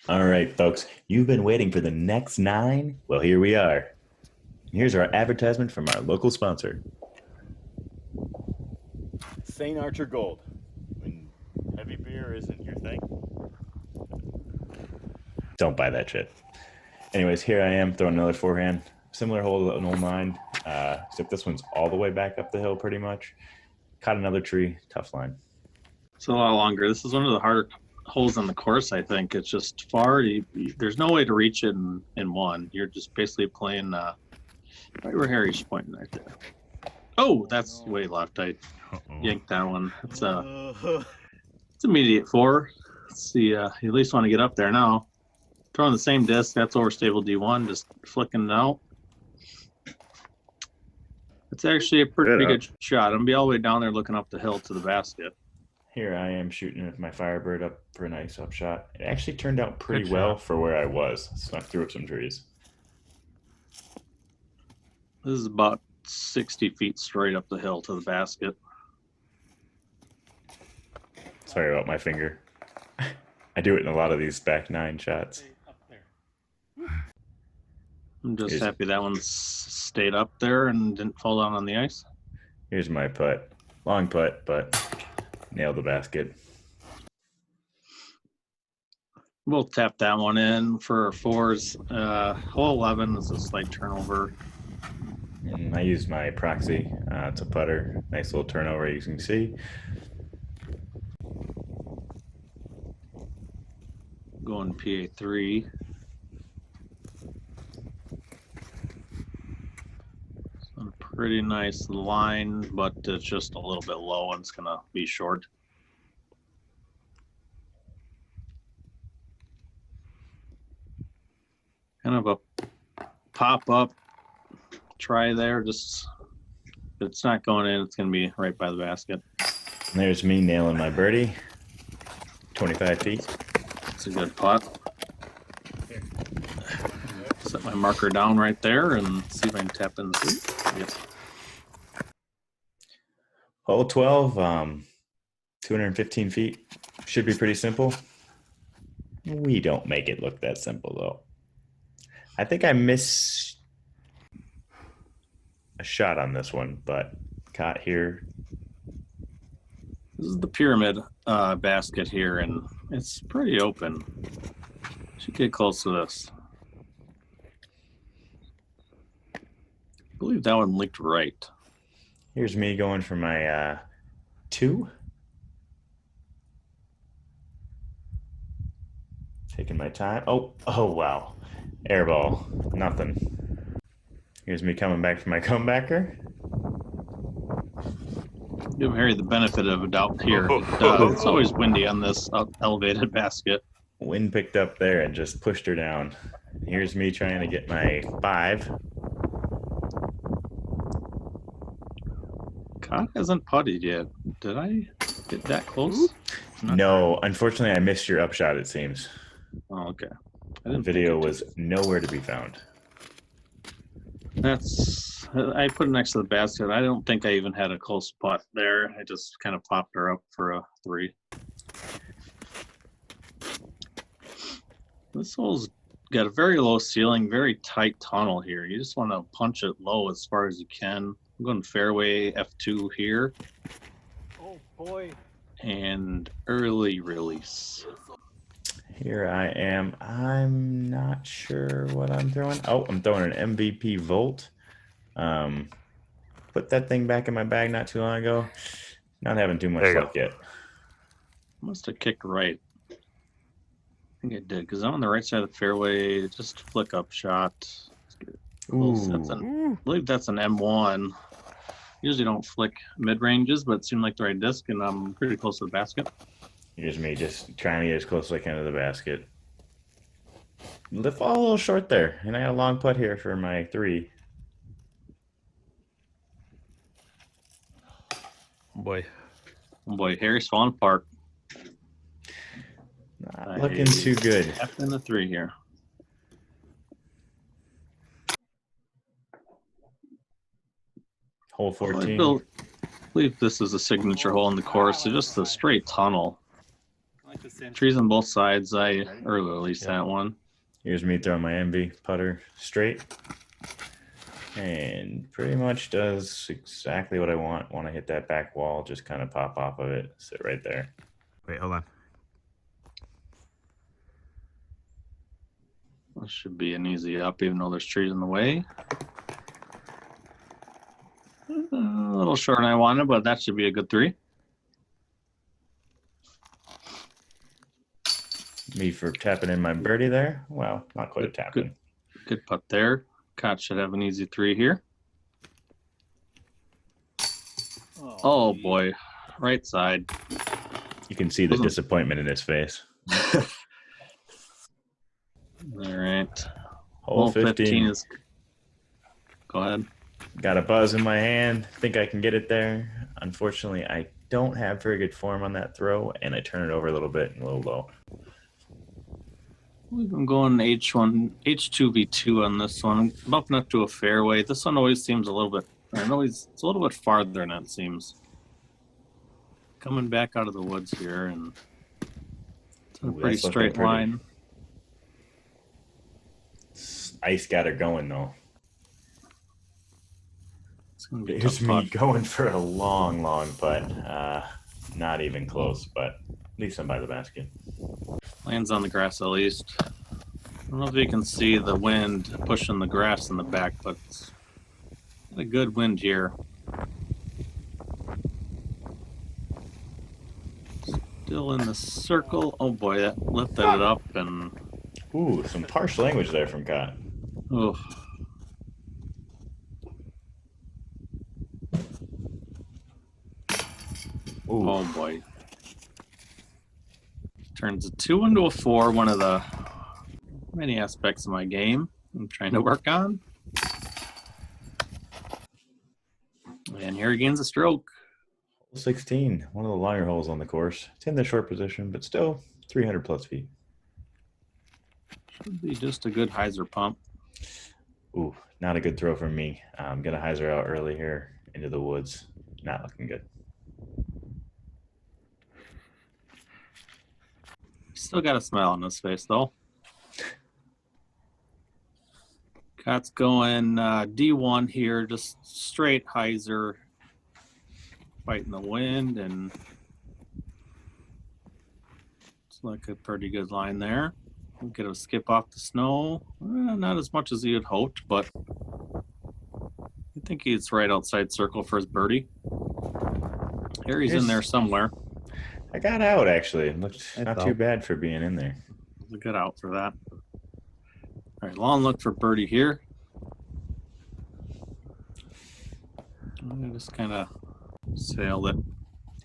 All right, folks, you've been waiting for the next nine. Well, here we are. Here's our advertisement from our local sponsor. St. Archer Gold. When heavy beer isn't your thing. Don't buy that shit. Anyways, here I am throwing another forehand. Similar hole to an old nine, except this one's all the way back up the hill pretty much. Caught another tree, tough line. It's a lot longer. This is one of the harder holes on the course, I think. It's just far. There's no way to reach it in one. You're just basically playing right where Harry's pointing right there. Oh, that's way left. I yanked that one. It's immediate four. Let's see. You at least want to get up there now. Throwing the same disc. That's overstable D1. Just flicking it out. It's actually a pretty good shot. I'm gonna be all the way down there looking up the hill to the basket. Here I am shooting with my Firebird up for a nice upshot. It actually turned out pretty well for where I was. Snuck through some trees. This is about 60 feet straight up the hill to the basket. Sorry about my finger. I do it in a lot of these back nine shots. I'm just happy that one stayed up there and didn't fall down on the ice. Here's my putt. Long putt, but nailed the basket. We'll tap that one in for fours. Hole 11 is a slight turnover. And I used my proxy. It's a putter. Nice little turnover, as you can see. Going PA3. So pretty nice line, but it's just a little bit low and it's going to be short. Kind of a pop-up try there. Just if it's not going in, it's going to be right by the basket. And there's me nailing my birdie. 25 feet. It's a good putt. Set my marker down right there and see if I can tap in the three. Yes. Hole 12, 215 feet. Should be pretty simple. We don't make it look that simple, though. I think I missed a shot on this one, but caught here. This is the pyramid basket here, and it's pretty open. Should get close to this. I believe that one leaked right. Here's me going for my 2. Taking my time. Oh, wow. Airball. Nothing. Here's me coming back for my comebacker. Give Harry the benefit of a doubt here. It's always windy on this elevated basket. Wind picked up there and just pushed her down. Here's me trying to get my 5. Scott hasn't putted yet. Did I get that close? No, unfortunately, I missed your upshot, it seems. Oh, okay. The video was nowhere to be found. I put it next to the basket. I don't think I even had a close putt there. I just kind of popped her up for a 3. This hole's got a very low ceiling, very tight tunnel here. You just want to punch it low as far as you can. I'm going fairway F2 here. Oh boy. And early release. Here I am. I'm not sure what I'm throwing. Oh, I'm throwing an MVP Volt. Put that thing back in my bag not too long ago. Not having too much luck yet. Must have kicked right. I think it did because I'm on the right side of the fairway. Just flick up shot. I believe that's an M1. Usually don't flick mid ranges, but it seemed like the right disc, and I'm pretty close to the basket. Here's me just trying to get as close as I can to the basket. The fall a little short there, and I had a long putt here for my 3. Oh boy, Harry's falling apart. Not looking too good. F in the 3 here. Hole 14. I believe this is a signature hole in the course. It's just a straight tunnel. Trees on both sides. Or at least that one. Here's me throwing my envy putter straight. And pretty much does exactly what I want. Want to hit that back wall, just kind of pop off of it, sit right there. Wait, hold on. This should be an easy up, even though there's trees in the way. A little short than I wanted, but that should be a good 3. Me for tapping in my birdie there. Well, not quite a tap in. Good putt there. Cott should have an easy 3 here. Oh boy, right side. You can see the disappointment in his face. All right. Hole 15 is. Go ahead. Got a buzz in my hand. Think I can get it there. Unfortunately, I don't have very good form on that throw, and I turn it over a little bit and a little low. We've been going H1, H2V2 on this one, bumping up to a fairway. This one always seems a little bit, it's a little bit farther than it seems. Coming back out of the woods here, and it's a pretty straight line. Ice got her going, though. It's going to be Here's tough me putt. going for a long, long putt. Not even close, but at least I'm by the basket. Lands on the grass at least. I don't know if you can see the wind pushing the grass in the back, but it's got a good wind here. Still in the circle. Oh boy, that lifted it up and. Ooh, some harsh language there from Cott. Oh. Ooh. Oh boy. Turns a 2 into a 4, one of the many aspects of my game I'm trying to work on. And here he gains a stroke. Hole 16, one of the longer holes on the course. It's in the short position, but still 300 plus feet. Should be just a good hyzer pump. Ooh, not a good throw from me. I'm going to hyzer out early here into the woods. Not looking good. Still got a smile on his face, though. Cott's going D1 here, just straight hyzer, fighting the wind, and it's like a pretty good line there. We'll get a skip off the snow. Not as much as he had hoped, but I think he's right outside circle for his birdie. Here he's in there somewhere. I got out, actually. It looked not too bad for being in there. A good out for that. All right, long look for birdie here. I just kind of sailed it.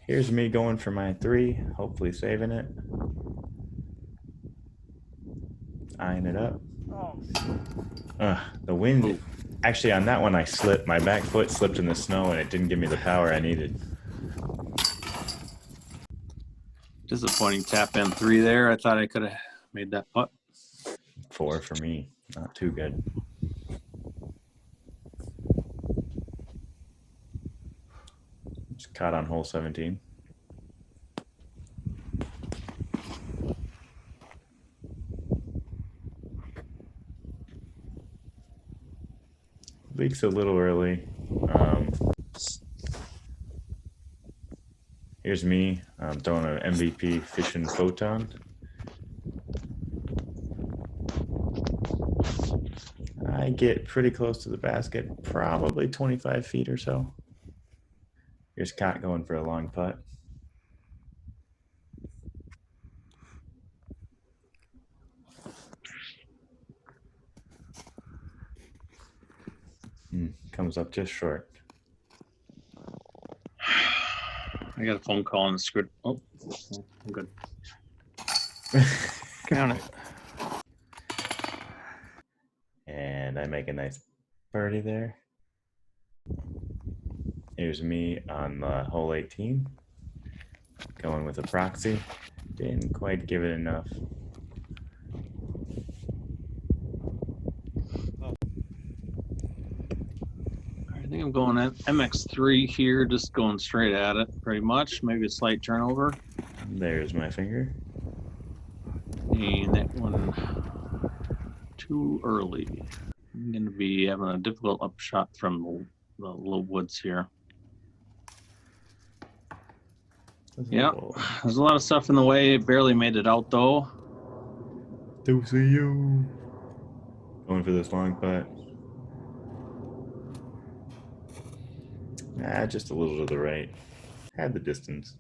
Here's me going for my 3, hopefully saving it. Eyeing it up. The wind. Ooh. Actually, on that one, I slipped. My back foot slipped in the snow, and it didn't give me the power I needed. Disappointing tap in 3 there. I thought I could have made that putt. 4 for me. Not too good. Just caught on hole 17. Leaks a little early. Here's me. I'm throwing an MVP fishing photon. I get pretty close to the basket, probably 25 feet or so. Here's Cott going for a long putt. Comes up just short. I got a phone call and screwed. Oh, I'm good. Count it. And I make a nice birdie there. Here's me on hole 18. Going with a proxy. Didn't quite give it enough. I think I'm going at MX3 here, just going straight at it pretty much. Maybe a slight turnover. There's my finger. And that one too early. I'm going to be having a difficult upshot from the little woods here. Yeah, there's a lot of stuff in the way. Barely made it out though. Do see you. Going for this long putt. Just a little to the right. Had the distance.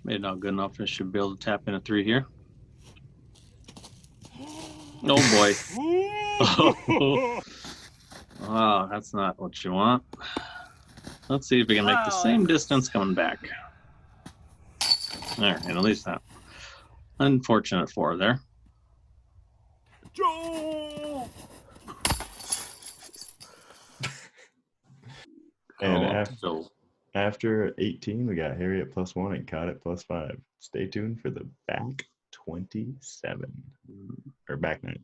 Made it not good enough. I should be able to tap in a 3 here. Oh boy. Oh, that's not what you want. Let's see if we can make the same distance coming back. All right, at least that. Unfortunate 4 there. Joe! And So after 18, we got Harry at +1 and Caught at +5. Stay tuned for the back 27 or back 9.